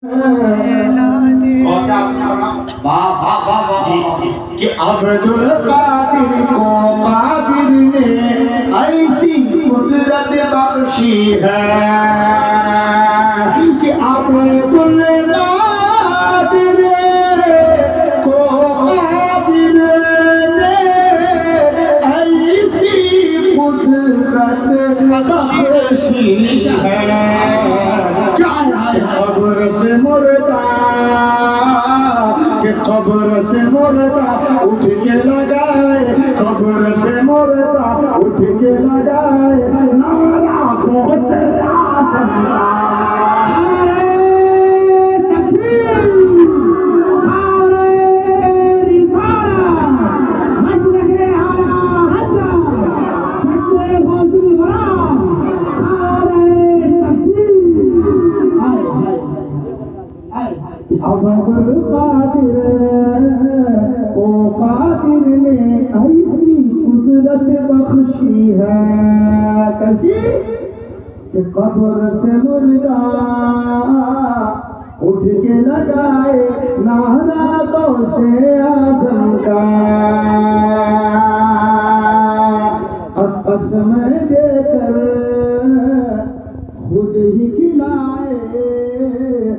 कि अब्दुल कादिर को कादिर ने ऐसी कुदरत बख्शी है कि अब्दुल कादिर को कादिर ने ऐसी कुदरत बख्शी है। क्या है कब्र से मुर्दा कि कब्र से मुर्दा उठ के लगाए, कब्र से मुर्दा उठ के लगाए नारा को से अब्दुल कादिर ओ कादिर ने ऐसी कुदरत बख्शी है कैसी कि कब्र से मुर्दा उठ के लगाए नारा तो से आजम का कसम